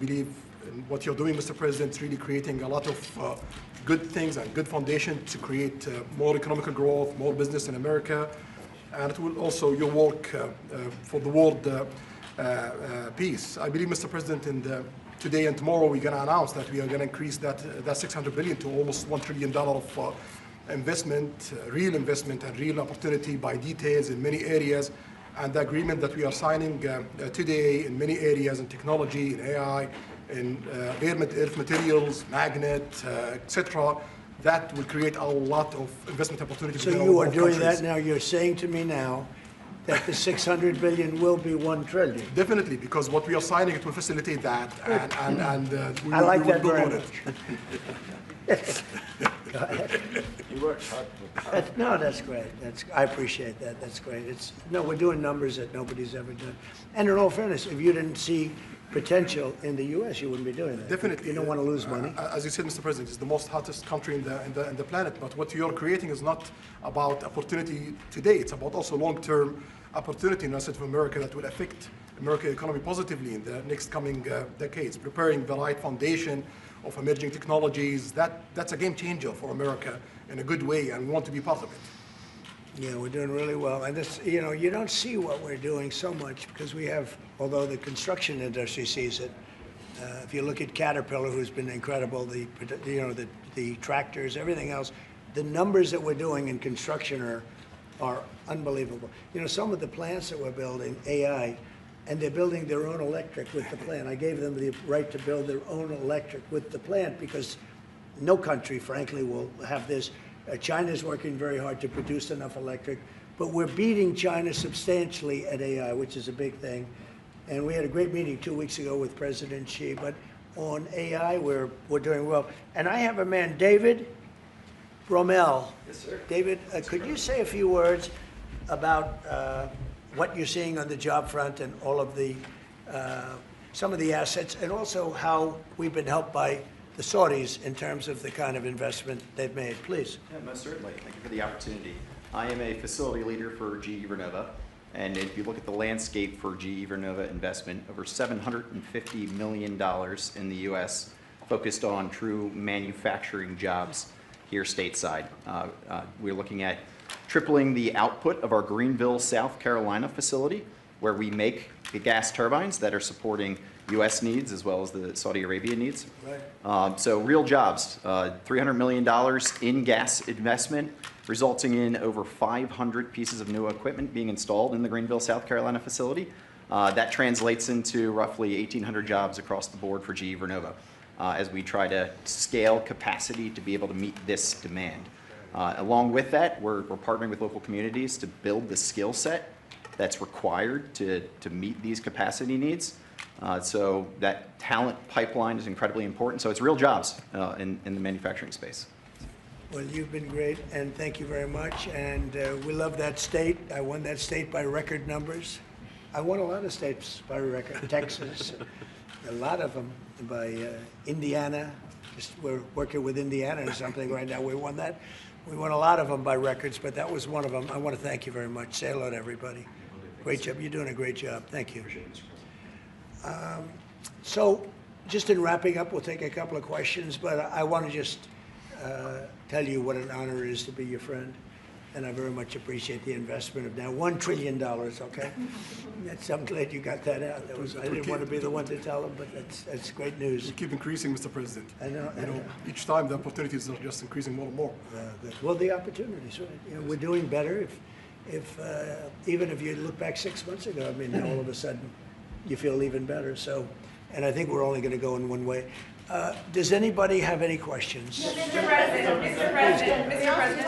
believe in what you're doing, Mr. President, is really creating a lot of good things and good foundation to create more economical growth, more business in America. And it will also, your work for the world peace. I believe, Mr. President, today and tomorrow we're going to announce that we are going to increase that $600 billion to almost $1 trillion of investment, real investment and real opportunity by details in many areas. And the agreement that we are signing today in many areas in technology, in AI, in earth materials, magnet, etc., that will create a lot of investment opportunities. So you are doing that now. You're saying to me now that the $600 billion will be $1 trillion. Definitely, because what we are signing, it will facilitate that, and we I like will that build very on much. it. Go ahead. You worked hard. No, that's great. I appreciate that. That's great. We're doing numbers that nobody's ever done. And in all fairness, if you didn't see potential in the U.S., you wouldn't be doing that. Definitely. You don't want to lose money. As you said, Mr. President, it's the most hottest country in the planet. But what you're creating is not about opportunity today. It's about also long-term opportunity in the United States of America that will affect American economy positively in the next coming decades. Preparing the right foundation of emerging technologies, that's a game changer for America in a good way, and we want to be part of it. Yeah, we're doing really well. And this, you don't see what we're doing so much because we have, although the construction industry sees it. If you look at Caterpillar, who's been incredible, the tractors, everything else, the numbers that we're doing in construction are unbelievable. Some of the plants that we're building, AI, and they're building their own electric with the plant. I gave them the right to build their own electric with the plant because no country, frankly, will have this. China's working very hard to produce enough electric, but we're beating China substantially at AI, which is a big thing. And we had a great meeting 2 weeks ago with President Xi, but on AI, we're doing well. And I have a man, David Rommel. Yes, sir. David, could you say a few words about what you're seeing on the job front and all of the, some of the assets, and also how we've been helped by the Saudis in terms of the kind of investment they've made, please. Yeah, most certainly. Thank you for the opportunity. I am a facility leader for GE Vernova, and if you look at the landscape for GE Vernova investment, over $750 million in the U.S. focused on true manufacturing jobs here stateside. We're looking at tripling the output of our Greenville, South Carolina facility, where we make the gas turbines that are supporting U.S. needs as well as the Saudi Arabia needs. Right. So real jobs, $300 million in gas investment, resulting in over 500 pieces of new equipment being installed in the Greenville, South Carolina facility. That translates into roughly 1,800 jobs across the board for GE Vernova as we try to scale capacity to be able to meet this demand. Along with that, we're partnering with local communities to build the skill set that's required to meet these capacity needs. So that talent pipeline is incredibly important. So it's real jobs in the manufacturing space. Well, you've been great, and thank you very much. And we love that state. I won that state by record numbers. I won a lot of states by record. Texas, a lot of them by Indiana. We're working with Indiana or something right now. We won that. We won a lot of them by records, but that was one of them. I want to thank you very much. Say hello to everybody. Great job. You're doing a great job. Thank you. So just in wrapping up, we'll take a couple of questions, but I want to just tell you what an honor it is to be your friend. And I very much appreciate the investment of now $1 trillion, okay? I'm glad you got that out. I didn't want to be the one to tell them, but that's great news. You keep increasing, Mr. President. I know. Each time the opportunities are just increasing more and more. Well, the opportunities, right? We're doing better. Even if you look back 6 months ago, I mean, all of a sudden you feel even better. So, and I think we're only going to go in one way. Does anybody have any questions? Mr.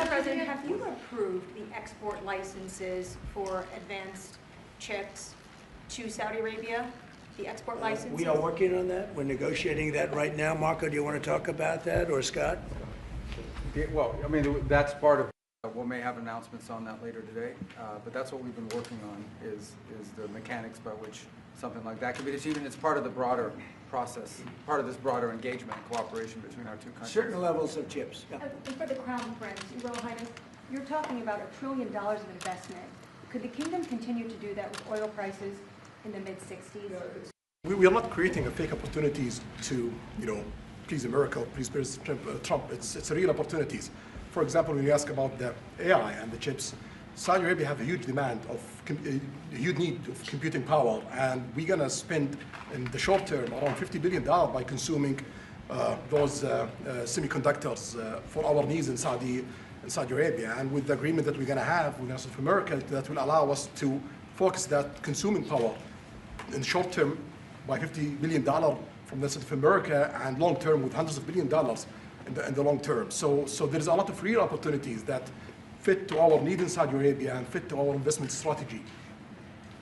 President, have you approved the export licenses for advanced chips to Saudi Arabia? The export licenses? We are working on that. We're negotiating that right now. Marco, do you want to talk about that, or Scott? Yeah, well, I mean, that's part of. We may have announcements on that later today, but that's what we've been working on is the mechanics by which something like that could be achieved, and it's part of the broader process, part of this broader engagement and cooperation between our two countries. Certain levels of chips. Yeah. And for the Crown Prince, Your Royal Highness, you're talking about $1 trillion of investment. Could the kingdom continue to do that with oil prices in the mid-60s? We are not creating a fake opportunities to, please America or please President Trump. It's real opportunities. For example, when you ask about the AI and the chips, Saudi Arabia have a huge demand of, a huge need of computing power, and we're gonna spend in the short term around $50 billion by consuming those semiconductors for our needs in Saudi Arabia. And with the agreement that we're gonna have with South America, that will allow us to focus that consuming power in the short term by $50 billion from the South America, and long term with hundreds of billions of dollars in the long term. So there's a lot of real opportunities that fit to our need in Saudi Arabia and fit to our investment strategy.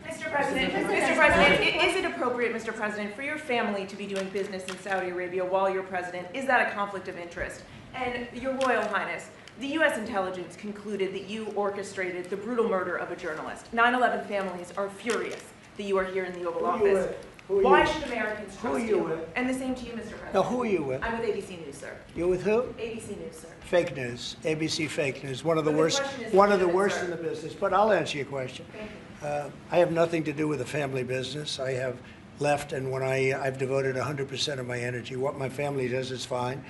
Mr. President, is it appropriate, Mr. President, for your family to be doing business in Saudi Arabia while you're president? Is that a conflict of interest? And Your Royal Highness, the U.S. intelligence concluded that you orchestrated the brutal murder of a journalist. 9/11 families are furious that you are here in the Oval Office. Why should Americans trust you? And the same to you, Mr. President. Now, who are you with? I'm with ABC News, sir. You're with who? ABC News, sir. Fake news, ABC fake news, one of the But the worst, question is one of the legitimate, worst sir. in the business. But I'll answer your question. Thank you. I have nothing to do with the family business. I have left, and when I've devoted 100% of my energy. What my family does is fine.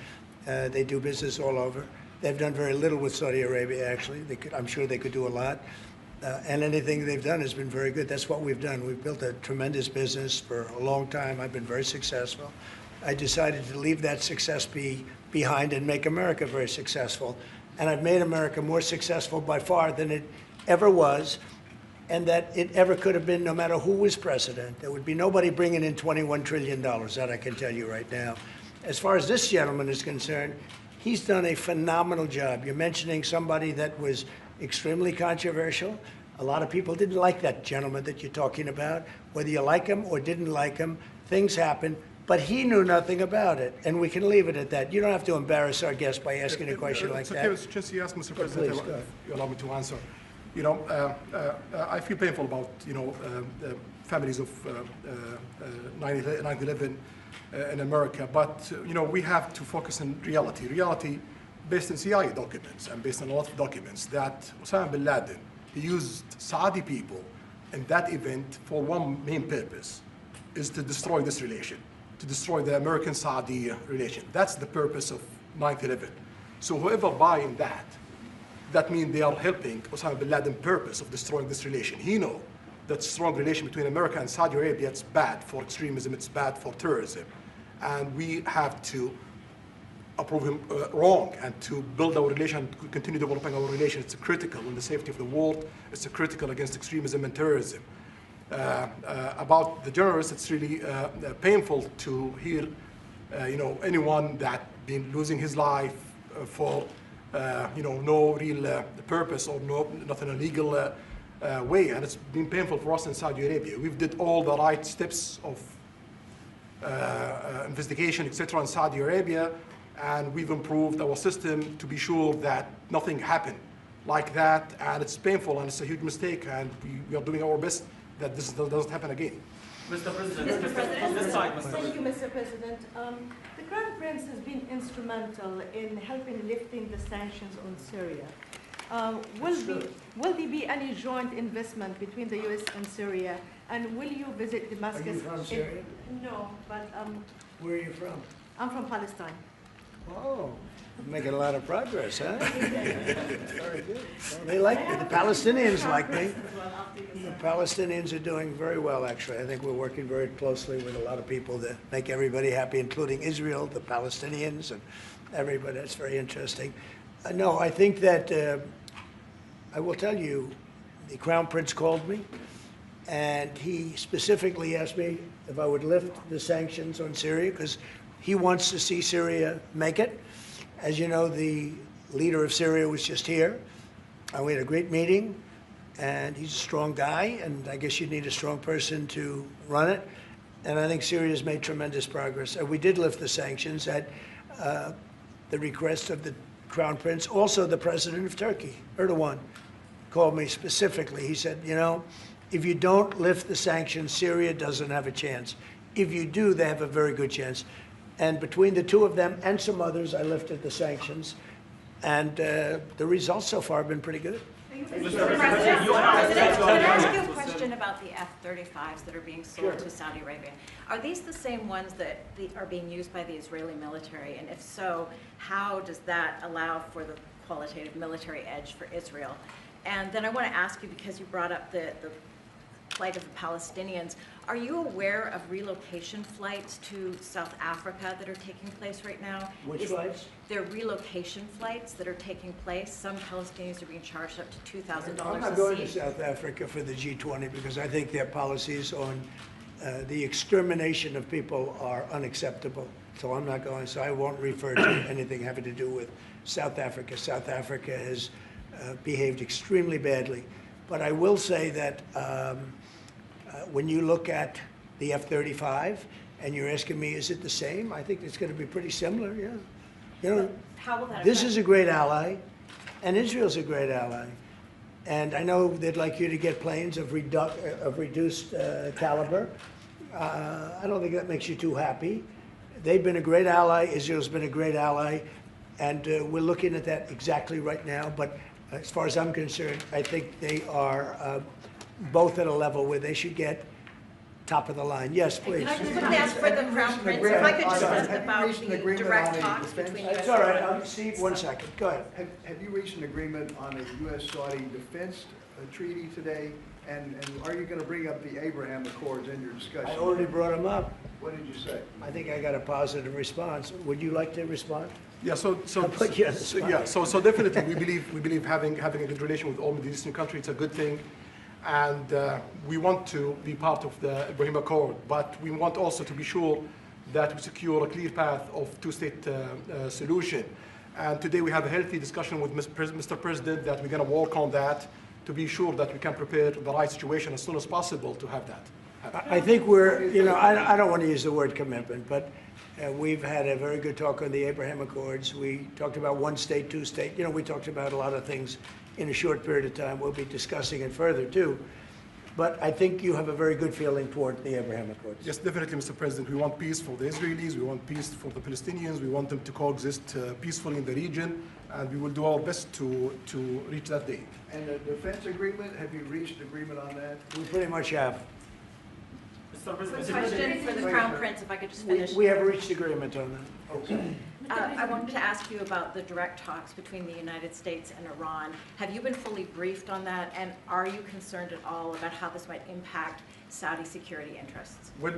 They do business all over. They've done very little with Saudi Arabia, actually. I'm sure they could do a lot. And anything they've done has been very good. That's what we've done. We've built a tremendous business for a long time. I've been very successful. I decided to leave that success behind and make America very successful. And I've made America more successful by far than it ever was, and that it ever could have been, no matter who was president. There would be nobody bringing in $21 trillion, that I can tell you right now. As far as this gentleman is concerned, he's done a phenomenal job. You're mentioning somebody that was extremely controversial. A lot of people didn't like that gentleman that you're talking about. Whether you like him or didn't like him, things happen. But he knew nothing about it, and we can leave it at that. You don't have to embarrass our guest by asking a question like that. Okay, since you asked, Mr. President, please, go ahead. you allow me to answer. I feel painful about the families of 9/11 in America, but we have to focus on reality. Reality based on CIA documents and based on a lot of documents that Osama bin Laden, he used Saudi people in that event for one main purpose, is to destroy this relation, to destroy the American-Saudi relation. That's the purpose of 9/11. So whoever buying that means they are helping Osama bin Laden's purpose of destroying this relation. He knows that strong relation between America and Saudi Arabia, it's bad for extremism, it's bad for terrorism. And we have to approve him wrong and to build our relation, continue developing our relation. It's critical in the safety of the world. It's critical against extremism and terrorism. About the journalists, it's really painful to hear, anyone that been losing his life for, no real purpose or not in a legal way. And it's been painful for us in Saudi Arabia. We've did all the right steps of investigation, etc. in Saudi Arabia, and we've improved our system to be sure that nothing happened like that, and it's painful and it's a huge mistake, and we are doing our best that this doesn't happen again. Mr. President, thank you, Mr. President. The Crown Prince has been instrumental in helping lifting the sanctions on Syria. Will there be any joint investment between the U.S. and Syria? And will you visit Damascus? Are you from Syria? No, but Where are you from? I'm from Palestine. Oh, you're making a lot of progress, huh? Very good. Well, they like me. The Palestinians like me. The Palestinians are doing very well, actually. I think we're working very closely with a lot of people to make everybody happy, including Israel, the Palestinians, and everybody. That's very interesting. No, I think that I will tell you, the Crown Prince called me, and he specifically asked me if I would lift the sanctions on Syria, because he wants to see Syria make it. As you know, the leader of Syria was just here, and we had a great meeting, and he's a strong guy, and I guess you need a strong person to run it. And I think Syria's made tremendous progress. And we did lift the sanctions at the request of the Crown Prince. Also, the president of Turkey, Erdogan, called me specifically. He said, if you don't lift the sanctions, Syria doesn't have a chance. If you do, they have a very good chance. And between the two of them and some others, I lifted the sanctions. And the results so far have been pretty good. Mr. President, can I ask you a question? question about the F-35s that are being sold to Saudi Arabia. Are these the same ones that are being used by the Israeli military? And if so, how does that allow for the qualitative military edge for Israel? And then I want to ask you, because you brought up the plight of the Palestinians, are you aware of relocation flights to South Africa that are taking place right now? Which flights? There are relocation flights that are taking place. Some Palestinians are being charged up to $2,000 a seat. I'm not going to South Africa for the G20 because I think their policies on the extermination of people are unacceptable. So I'm not going, so I won't refer to anything having to do with South Africa. South Africa has behaved extremely badly. But I will say that when you look at the F-35 and you're asking me, is it the same? I think it's going to be pretty similar, yeah. You know, how will that this affect? is a great ally, and Israel's a great ally. And I know they'd like you to get planes of reduced caliber. I don't think that makes you too happy. They've been a great ally. Israel's been a great ally. And we're looking at that exactly right now. But as far as I'm concerned, I think they are both at a level where they should get top of the line. Yes, please. Can I just quickly ask for the Crown Prince, if I could just ask about the direct talks between It's U.S. all right. Steve, 1 second. Go ahead. Have you reached an agreement on a U.S.-Saudi defense treaty today? And are you going to bring up the Abraham Accords in your discussion? I already brought them up. What did you say? I think I got a positive response. Would you like to respond? Yeah, so put you on the spot. so definitely we believe having a good relation with all Middle Eastern countries, it's a good thing, and we want to be part of the Ibrahim Accord, but we want also to be sure that we secure a clear path of two-state solution. And today we have a healthy discussion with Mr. President that we're going to work on that to be sure that we can prepare the right situation as soon as possible to have that happen. I think we're, you know, I don't want to use the word commitment, but we've had a very good talk on the Abraham Accords. We talked about one state, two state. You know, we talked about a lot of things in a short period of time. We'll be discussing it further, too. But I think you have a very good feeling toward the Abraham Accords. Yes, definitely, Mr. President. We want peace for the Israelis. We want peace for the Palestinians. We want them to coexist peacefully in the region. And we will do our best to reach that day. And the defense agreement, have you reached agreement on that? We pretty much have. Quick question for the Crown Prince, if I could just finish. We have reached agreement on that. Okay. I wanted to ask you about the direct talks between the United States and Iran. Have you been fully briefed on that, and are you concerned at all about how this might impact Saudi security interests? Well,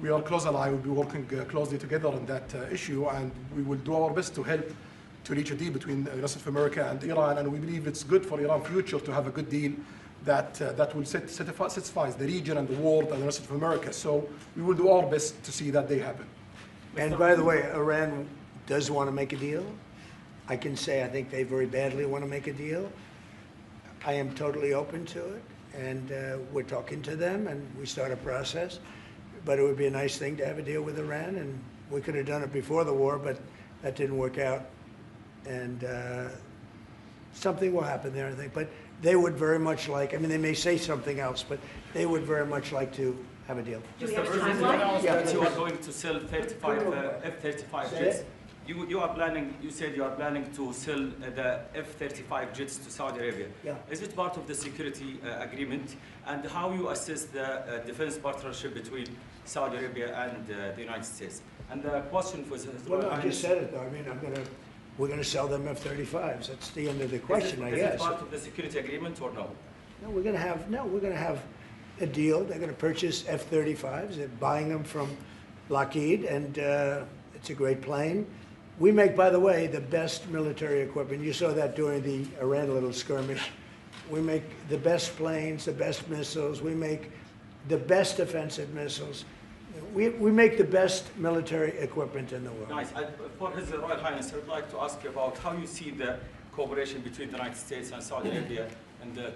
we are close ally. We'll be working closely together on that issue, and we will do our best to help to reach a deal between the United States of America and Iran. And we believe it's good for Iran's future to have a good deal that will satisfy the region and the world and the United States of America. So we will do our best to see that day happen. And by the way, Iran does want to make a deal. I can say I think they very badly want to make a deal. I am totally open to it, and we're talking to them, and we start a process. But it would be a nice thing to have a deal with Iran, and we could have done it before the war, but that didn't work out. And something will happen there, I think. But they would very much like, I mean, they may say something else, but they would very much like to have a deal. Do we have a You timeline? that you are going to sell 35 F-35 jets. You are planning. You said you are planning to sell the F-35 jets to Saudi Arabia. Yeah. Is it part of the security agreement? And how you assess the defense partnership between Saudi Arabia and the United States? And the question for Well, no, I just said it though. I mean, we're going to sell them F-35s. That's the end of the question, I guess. Is it part of the security agreement or no? No, we're going to have a deal. They're going to purchase F-35s. They're buying them from Lockheed, and it's a great plane. We make, by the way, the best military equipment. You saw that during the Iran little skirmish. We make the best planes, the best missiles. We make the best offensive missiles. We make the best military equipment in the world. Nice. For His Royal Highness, I would like to ask you about how you see the cooperation between the United States and Saudi Arabia in the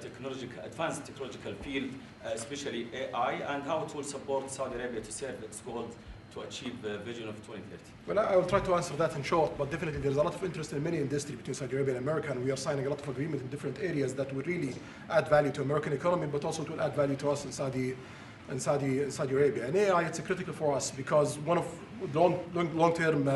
advanced technological field, especially AI, and how it will support Saudi Arabia to serve its goals to achieve the vision of 2030. Well, I will try to answer that in short, but definitely there's a lot of interest in many industries between Saudi Arabia and America, and we are signing a lot of agreements in different areas that will really add value to American economy, but also to add value to us in Saudi Arabia. And AI, it's critical for us because one of the long-term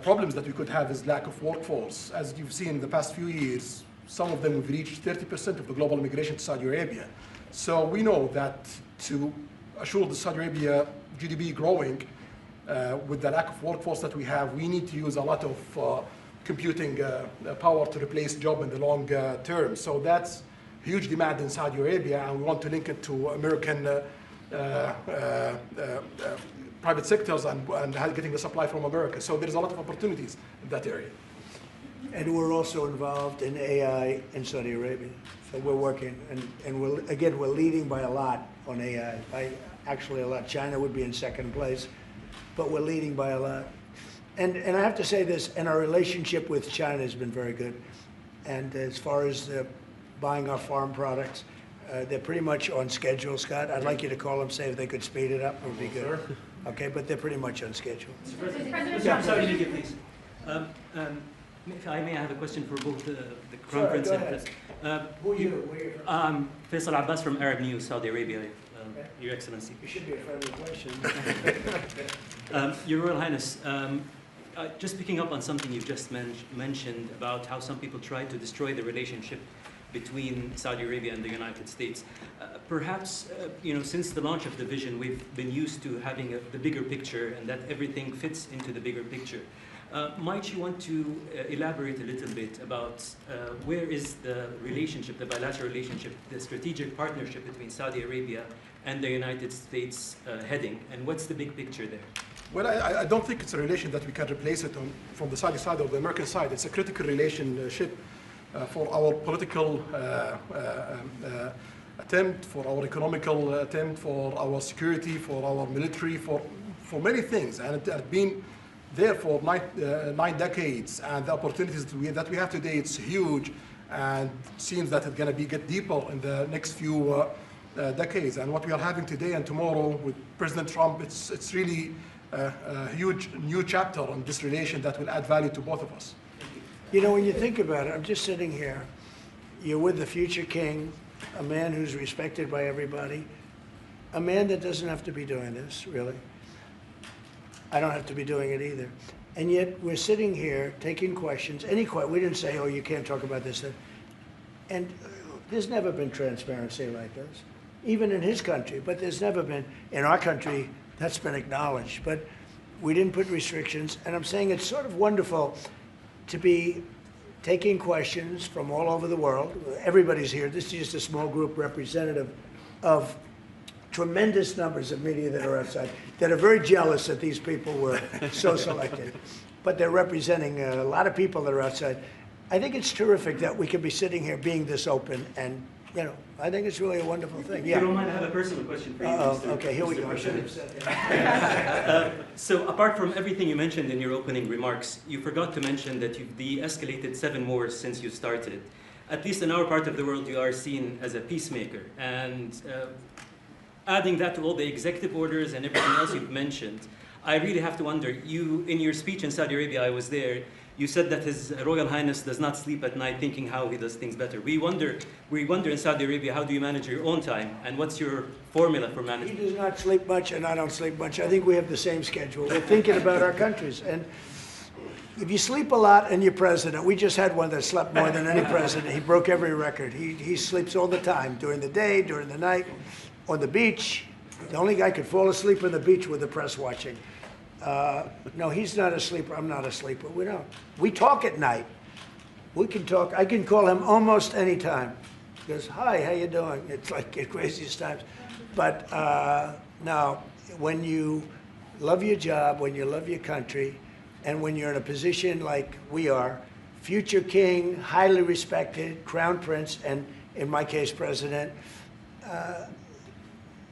problems that we could have is lack of workforce. As you've seen in the past few years, some of them have reached 30% of the global immigration to Saudi Arabia. So we know that to assure the Saudi Arabia GDP growing, with the lack of workforce that we have, we need to use a lot of computing power to replace job in the long term. So that's huge demand in Saudi Arabia, and we want to link it to American private sectors and getting the supply from America. So there's a lot of opportunities in that area. And we're also involved in AI in Saudi Arabia. So we're working, and we're leading by a lot on AI. Actually a lot. China would be in second place, but we're leading by a lot. And I have to say this, and our relationship with China has been very good. And as far as buying our farm products, they're pretty much on schedule, Scott. I'd like you to call them, say if they could speed it up, it would be good. Okay, but they're pretty much on schedule. Saudi Arabia, please. If I may, I have a question for both the Crown Prince and President. Who are you? Where are you from? I'm Faisal Abbas from Arab News, Saudi Arabia, Your Excellency. It should be a friendly question. Your Royal Highness, just picking up on something you've just mentioned about how some people try to destroy the relationship between Saudi Arabia and the United States. Perhaps, since the launch of the vision, we've been used to having the bigger picture and that everything fits into the bigger picture. Might you want to elaborate a little bit about where is the relationship, the bilateral relationship, the strategic partnership between Saudi Arabia and the United States heading, and what's the big picture there? Well, I don't think it's a relation that we can replace it from the Saudi side or the American side. It's a critical relationship for our political attempt, for our economical attempt, for our security, for our military, for many things. And it has been there for 9 decades. And the opportunities that we have today, it's huge. And it seems that it's going to get deeper in the next few decades. And what we are having today and tomorrow with President Trump, it's really a huge new chapter on this relation that will add value to both of us. When you think about it, I'm just sitting here. You're with the future king, a man who's respected by everybody, a man that doesn't have to be doing this, really. I don't have to be doing it either. And yet we're sitting here taking questions, we didn't say, oh, you can't talk about this. And there's never been transparency like this, even in his country, but there's never been, in our country, that's been acknowledged. But we didn't put restrictions, and I'm saying it's sort of wonderful to be taking questions from all over the world. Everybody's here. This is just a small group representative of tremendous numbers of media that are outside, that are very jealous that these people were so selected. But they're representing a lot of people that are outside. I think it's terrific that we can be sitting here being this open, and I think it's really a wonderful thing. Yeah. If you don't mind, I have a personal question for you. Okay, here we go. I should have said that. So apart from everything you mentioned in your opening remarks, you forgot to mention that you've de-escalated 7 wars since you started. At least in our part of the world, you are seen as a peacemaker. And adding that to all the executive orders and everything else you've mentioned, I really have to wonder, in your speech in Saudi Arabia, I was there, you said that His Royal Highness does not sleep at night thinking how he does things better. We wonder in Saudi Arabia, how do you manage your own time? And what's your formula for management? He does not sleep much, and I don't sleep much. I think we have the same schedule. We're thinking about our countries. And if you sleep a lot and you're president, we just had one that slept more than any president. He broke every record. He sleeps all the time, during the day, during the night, on the beach. The only guy could fall asleep on the beach with the press watching. No, he's not a sleeper. I'm not a sleeper. We don't. We talk at night. We can talk. I can call him almost any time. He goes, hi, how you doing? It's like the craziest times. But now, when you love your job, when you love your country, and when you're in a position like we are, future king, highly respected, crown prince, and in my case, president,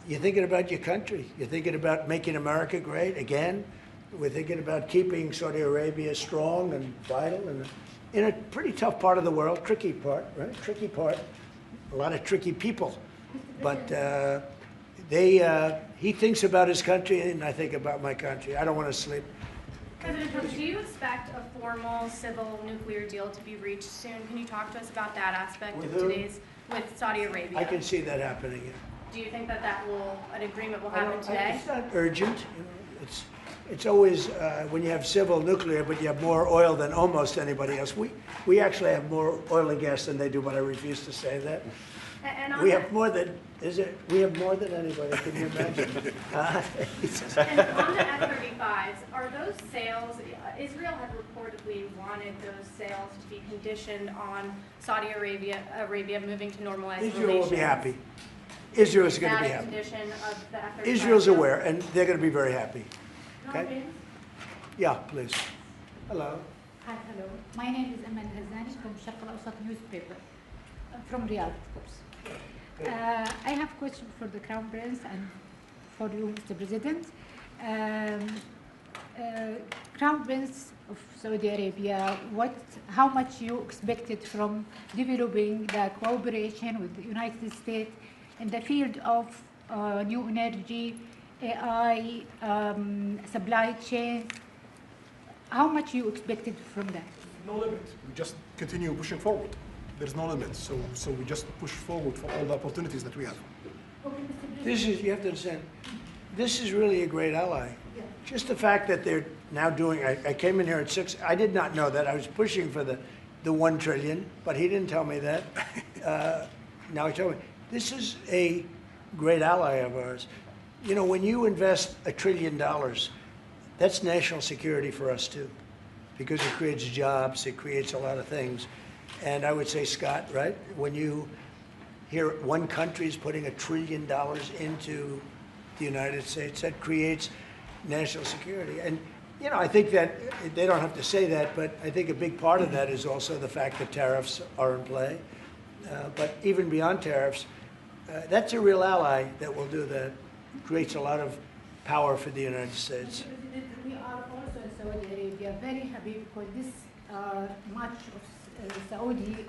you're thinking about your country. You're thinking about making America great again. We're thinking about keeping Saudi Arabia strong and vital and in a pretty tough part of the world, tricky part, right? Tricky part, a lot of tricky people. But he thinks about his country and I think about my country. I don't want to sleep. President Trump, do you expect a formal civil nuclear deal to be reached soon? Can you talk to us about that aspect With of who? with Saudi Arabia? I can see that happening. Do you think that an agreement will happen today? It's not urgent. it's always when you have civil nuclear, but you have more oil than almost anybody else. We actually have more oil and gas than they do, but I refuse to say that. And We have more than, we have more than anybody, can you imagine? And on the F-35s, are those sales, Israel had reportedly wanted those sales to be conditioned on Saudi Arabia moving to normalized relations. Israel will be happy. Israel is going to be Is that a happy. condition of the F-35? Israel's aware, and they're going to be very happy. Okay? Yeah, please. Hello. Hi, hello. My name is Amal Hazani from Sharq al-Awsat newspaper, from Riyadh, of course. I have a question for the Crown Prince and for you, Mr. President. Crown Prince of Saudi Arabia, how much you expected from developing the cooperation with the United States in the field of new energy, AI, supply chain? How much you expected from that? No limit. We just continue pushing forward. There's no limit. So we just push forward for all the opportunities that we have. This is, you have to understand, this is really a great ally. Yeah. Just the fact that they're now doing, I came in here at 6, I did not know that. I was pushing for the 1 trillion, but he didn't tell me that. Now he told me. This is a great ally of ours. You know, when you invest $1 trillion, that's national security for us too, because it creates jobs, it creates a lot of things. And I would say, Scott, right, when you hear one country is putting $1 trillion into the United States, that creates national security. And, you know, I think that they don't have to say that, but I think a big part of that is also the fact that tariffs are in play. But even beyond tariffs, that's a real ally that will do that. Creates a lot of power for the United States. Mr. President, we are also in Saudi Arabia very happy because this much of Saudi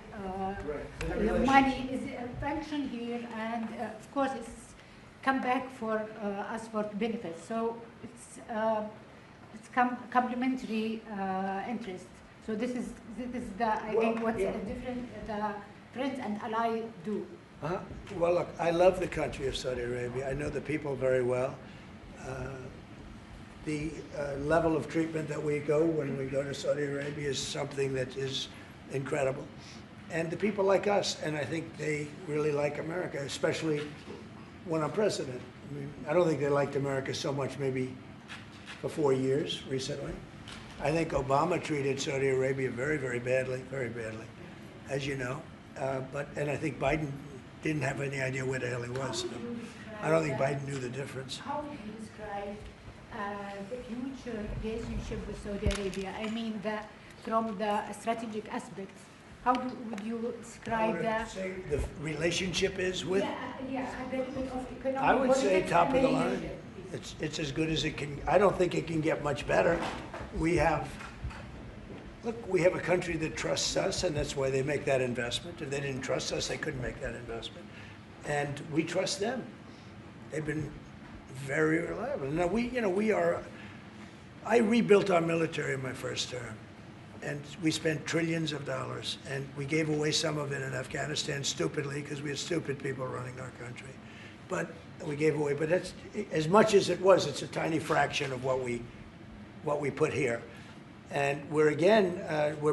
money is a function here, and of course it's come back for us for benefits. So it's complementary interest. So this is the I think what's different the friends and ally do. Well, look, I love the country of Saudi Arabia. I know the people very well. The level of treatment that we go when we go to Saudi Arabia is something that is incredible. And the people like us, and I think they really like America, especially when I'm president. I mean, I don't think they liked America so much maybe for 4 years recently. I think Obama treated Saudi Arabia very, very badly, as you know. And I think Biden didn't have any idea where the hell he was. I don't think Biden knew the difference. How would you describe the future relationship with Saudi Arabia? I mean, from the strategic aspects, how would you describe the relationship is with? Yeah, a bit of economic. I would say top of the line. relationship. It's as good as it can. I don't think it can get much better. We have a country that trusts us, and that's why they make that investment. If they didn't trust us, they couldn't make that investment. And we trust them. They've been very reliable. Now I rebuilt our military in my first term, and we spent trillions of dollars, and we gave away some of it in Afghanistan stupidly because we had stupid people running our country. But we gave away, but that's, as much as it was, it's a tiny fraction of what we put here. And we're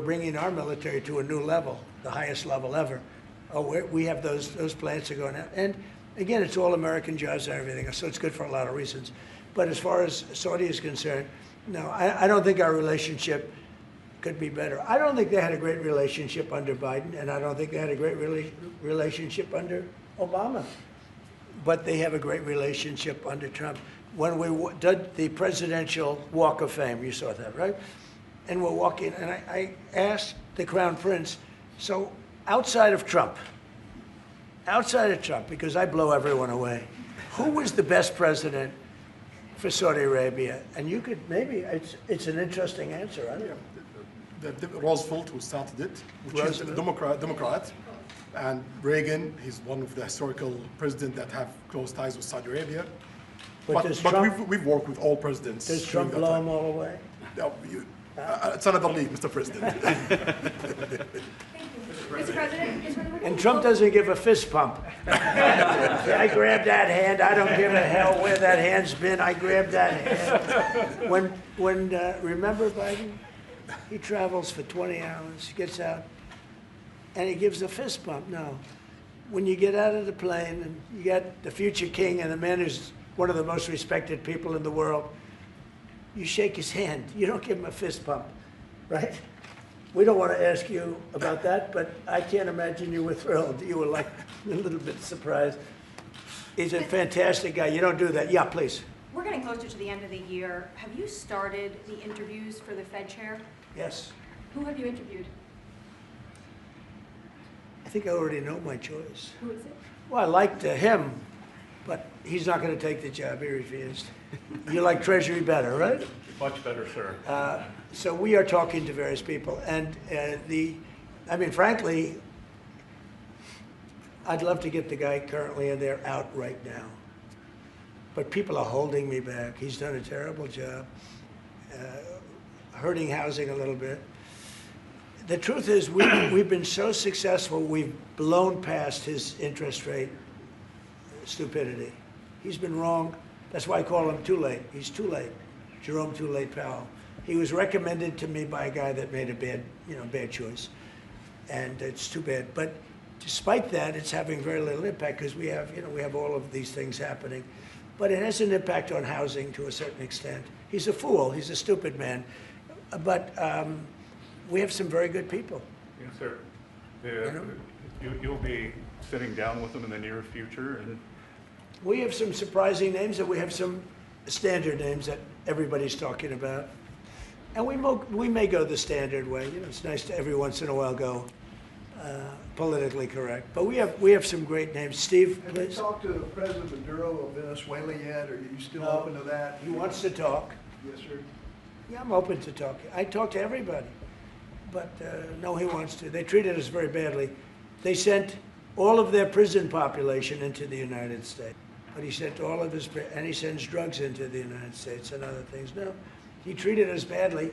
bringing our military to a new level, the highest level ever. We have those plants are going out. And again, it's all American jobs and everything, so it's good for a lot of reasons. But as far as Saudi is concerned, no, I don't think our relationship could be better. I don't think they had a great relationship under Biden, and I don't think they had a great relationship under Obama. But they have a great relationship under Trump. When we did the Presidential Walk of Fame, you saw that, right? And we're walking, and I asked the Crown Prince, so outside of Trump, because I blow everyone away, who was the best president for Saudi Arabia? And you could maybe, it's an interesting answer, I don't know. The Roosevelt, who started it, which is a Democrat, and Reagan, he's one of the historical presidents that have close ties with Saudi Arabia. But we've worked with all presidents. Does Trump blow them all away? No, it's another league, Mr. President. Mr. President, And Trump doesn't give a fist pump. Yeah, I grabbed that hand. I don't give a hell where that hand's been. I grabbed that hand. Remember Biden? He travels for 20 hours, gets out, and he gives a fist bump. No. When you get out of the plane and you got the future king and the man who's one of the most respected people in the world, you shake his hand. You don't give him a fist bump, right? We don't want to ask you about that, but I can't imagine you were thrilled. You were like a little bit surprised. He's a fantastic guy. You don't do that. Yeah, please. We're getting closer to the end of the year. Have you started the interviews for the Fed chair? Yes. Who have you interviewed? I think I already know my choice. Who is it? Well, I liked him, but he's not going to take the job. He refused. You like Treasury better, right? Much better, sir. So we are talking to various people. And frankly, I'd love to get the guy currently in there out right now. But people are holding me back. He's done a terrible job, hurting housing a little bit. The truth is, we've been so successful, we've blown past his interest rate stupidity. He's been wrong. That's why I call him too late. He's too late. Jerome Too Late Powell. He was recommended to me by a guy that made a bad choice. And it's too bad. But despite that, it's having very little impact because we have all of these things happening. But it has an impact on housing to a certain extent. He's a fool. He's a stupid man. But we have some very good people. Yes, sir. You'll be sitting down with them in the near future. And we have some surprising names, and we have some standard names that everybody's talking about. And we may go the standard way. It's nice to every once in a while go politically correct. But we have some great names. Steve, please. Have you talked to President Maduro of Venezuela yet? Are you still open to that? He wants to talk. Yes, sir. Yeah, I'm open to talk. I talk to everybody. But no, he wants to. They treated us very badly. They sent all of their prison population into the United States. But he sent all of his, and he sends drugs into the United States and other things. No, he treated us badly.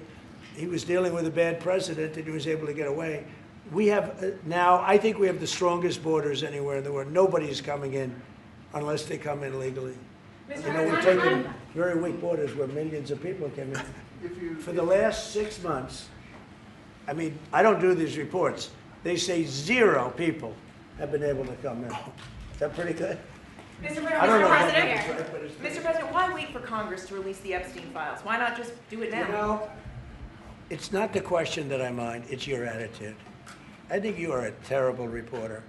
He was dealing with a bad president and he was able to get away. We have now, I think we have the strongest borders anywhere in the world. Nobody is coming in unless they come in legally. We've taken very weak borders where millions of people came in. For the last 6 months, I don't do these reports. They say 0 people have been able to come in. Is that pretty good? Mr. President, why wait for Congress to release the Epstein files? Why not just do it now? It's not the question that I mind, it's your attitude. I think you are a terrible reporter.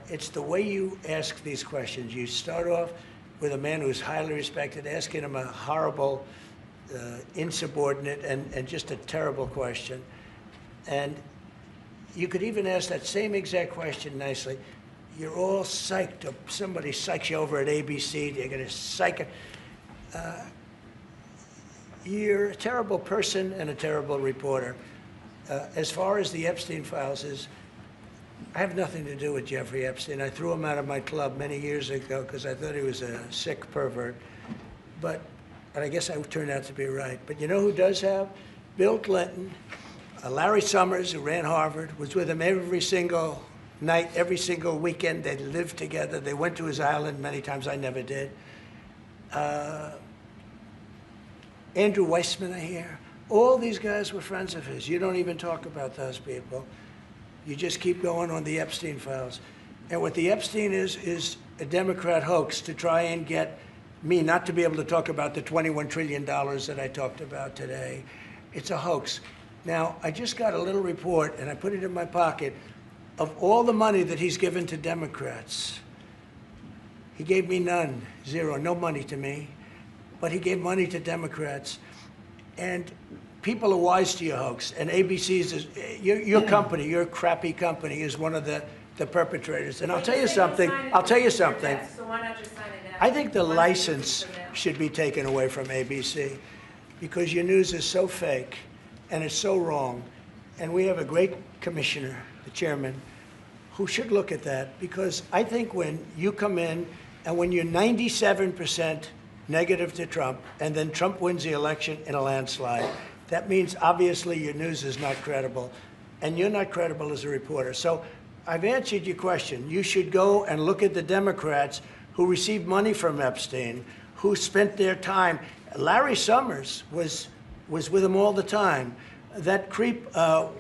It's the way you ask these questions. You start off with a man who's highly respected, asking him a horrible, insubordinate, and just a terrible question. And you could even ask that same exact question nicely. You're all psyched up. Somebody psychs you over at ABC. They're going to psych it. You're a terrible person and a terrible reporter. As far as the Epstein files is, I have nothing to do with Jeffrey Epstein. I threw him out of my club many years ago because I thought he was a sick pervert. And I guess I turned out to be right. But you know who does have? Bill Clinton, Larry Summers, who ran Harvard, was with him every single night, every single weekend. They lived together. They went to his island many times. I never did. Andrew Weissman, I hear. All these guys were friends of his. You don't even talk about those people. You just keep going on the Epstein files. And what the Epstein is a Democrat hoax to try and get me not to be able to talk about the $21 trillion that I talked about today. It's a hoax. Now, I just got a little report, and I put it in my pocket, of all the money that he's given to Democrats. He gave me none, 0, no money to me. But he gave money to Democrats. And people are wise to your hoax. And ABC's, your company, your crappy company, is one of the perpetrators. And I'll tell you something. I think the license should be taken away from ABC because your news is so fake and it's so wrong. And we have a great commissioner, the chairman, who should look at that because I think when you come in and when you're 97% negative to Trump and then Trump wins the election in a landslide, that means obviously your news is not credible and you're not credible as a reporter. So I've answered your question. You should go and look at the Democrats who received money from Epstein, who spent their time. Larry Summers was with them all the time. That creep, the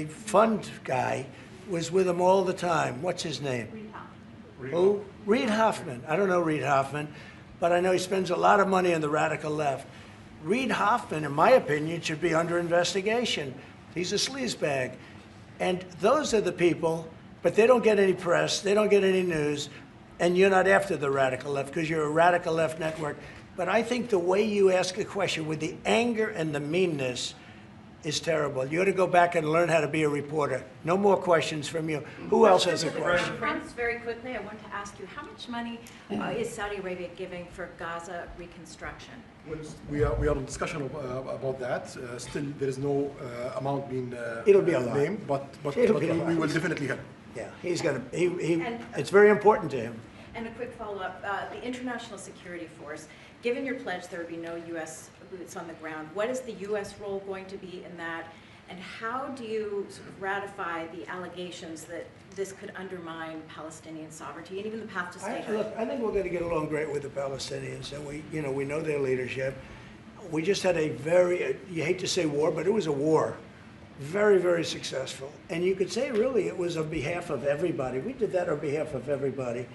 fund guy, was with them all the time. What's his name? Who? Reid Hoffman. I don't know Reid Hoffman, but I know he spends a lot of money on the radical left. Reid Hoffman, in my opinion, should be under investigation. He's a sleazebag. And those are the people, but they don't get any press, they don't get any news, and you're not after the radical left because you're a radical left network. But I think the way you ask a question with the anger and the meanness is terrible. You ought to go back and learn how to be a reporter. No more questions from you. Who else has a question? Prince, very quickly, I want to ask you, how much money is Saudi Arabia giving for Gaza reconstruction? We are in discussion about that. Still, there is no amount being It'll be a lot. named, but we will definitely help. Yeah, he's going to, it's very important to him. And a quick follow-up, the International Security Force, given your pledge there would be no U.S. boots on the ground, what is the U.S. role going to be in that? And how do you sort of ratify the allegations that this could undermine Palestinian sovereignty and even the path to statehood? Look, I think we're going to get along great with the Palestinians, and we know their leadership. We just had a very, you hate to say war, but it was a war. Very, very successful. And you could say, really, it was on behalf of everybody. We did that on behalf of everybody.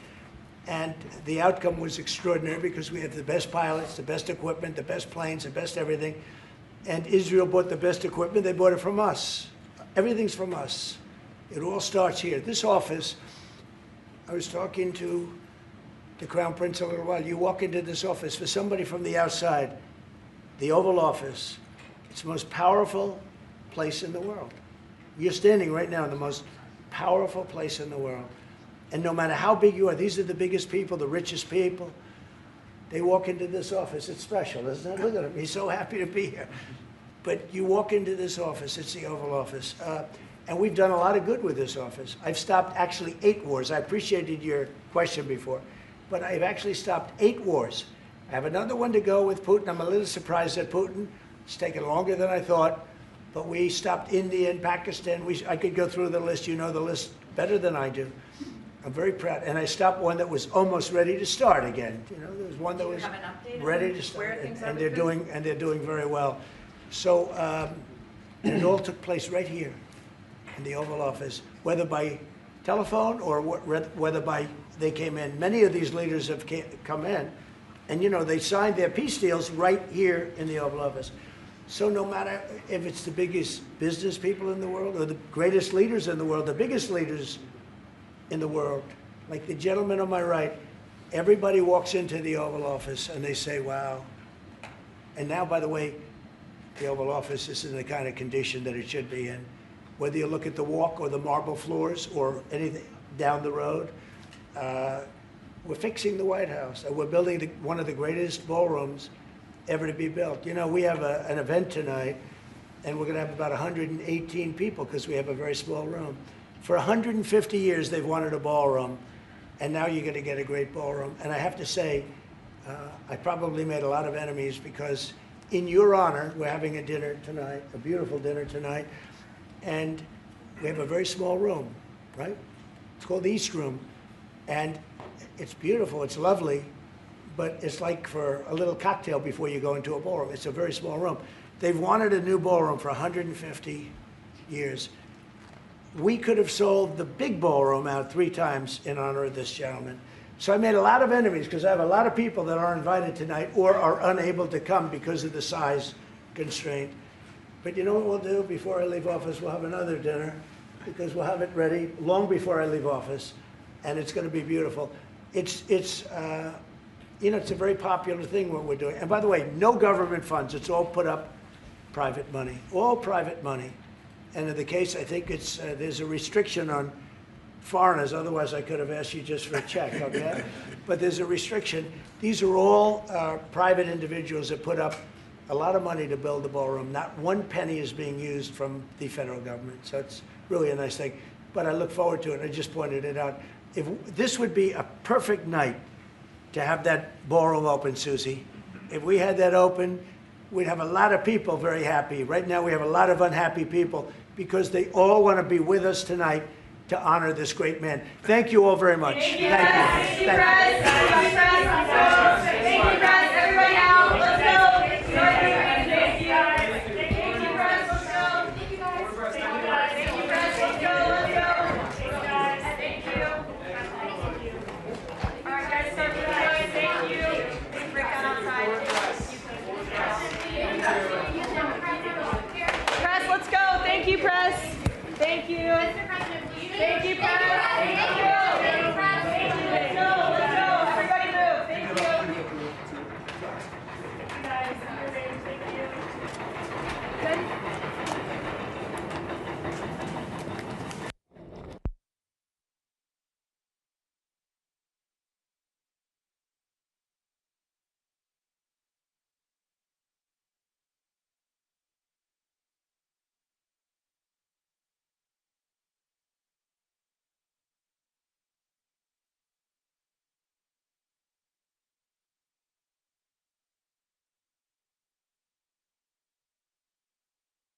And the outcome was extraordinary because we had the best pilots, the best equipment, the best planes, the best everything. And Israel bought the best equipment. They bought it from us. Everything's from us. It all starts here. This office, I was talking to the Crown Prince a little while. You walk into this office, for somebody from the outside, the Oval Office, it's the most powerful place in the world. You're standing right now in the most powerful place in the world. And no matter how big you are, these are the biggest people, the richest people. They walk into this office. It's special, isn't it? Look at him. He's so happy to be here. But you walk into this office. It's the Oval Office. And we've done a lot of good with this office. I've stopped actually 8 wars. I appreciated your question before. But I've actually stopped 8 wars. I have another one to go with Putin. I'm a little surprised at Putin. It's taken longer than I thought. But we stopped India and Pakistan. I could go through the list. You know the list better than I do. I'm very proud. And I stopped one that was almost ready to start again. You know, there was one that was ready to start. And they're doing very well. So and it all took place right here in the Oval Office, whether by telephone or whether by they came in. Many of these leaders have come in, and you know they signed their peace deals right here in the Oval Office. So no matter if it's the biggest business people in the world or the greatest leaders in the world, the biggest leaders in the world, like the gentleman on my right, everybody walks into the Oval Office and they say, wow. And now, by the way, the Oval Office is in the kind of condition that it should be in. Whether you look at the walk or the marble floors or anything down the road, we're fixing the White House. We're building one of the greatest ballrooms ever to be built. You know, we have an event tonight, and we're going to have about 118 people because we have a very small room. For 150 years, they've wanted a ballroom, and now you're going to get a great ballroom. And I have to say, I probably made a lot of enemies because in your honor, we're having a dinner tonight, a beautiful dinner tonight, and we have a very small room, right? It's called the East Room, and it's beautiful, it's lovely, but it's like for a little cocktail before you go into a ballroom. It's a very small room. They've wanted a new ballroom for 150 years. We could have sold the big ballroom out 3 times in honor of this gentleman. So I made a lot of enemies because I have a lot of people that are invited tonight or are unable to come because of the size constraint. But you know what we'll do before I leave office? We'll have another dinner because we'll have it ready long before I leave office, and it's going to be beautiful. It's you know, it's a very popular thing what we're doing. And by the way, no government funds. It's all put up private money, all private money. And in the case, I think it's there's a restriction on foreigners. Otherwise, I could have asked you just for a check, okay? But there's a restriction. These are all private individuals that put up a lot of money to build the ballroom. Not one penny is being used from the federal government. So it's really a nice thing. But I look forward to it. I just pointed it out. If this would be a perfect night to have that ballroom open, Susie. If we had that open, we'd have a lot of people very happy. Right now, we have a lot of unhappy people because they all want to be with us tonight to honor this great man. Thank you all very much. Thank you. Thank you, President.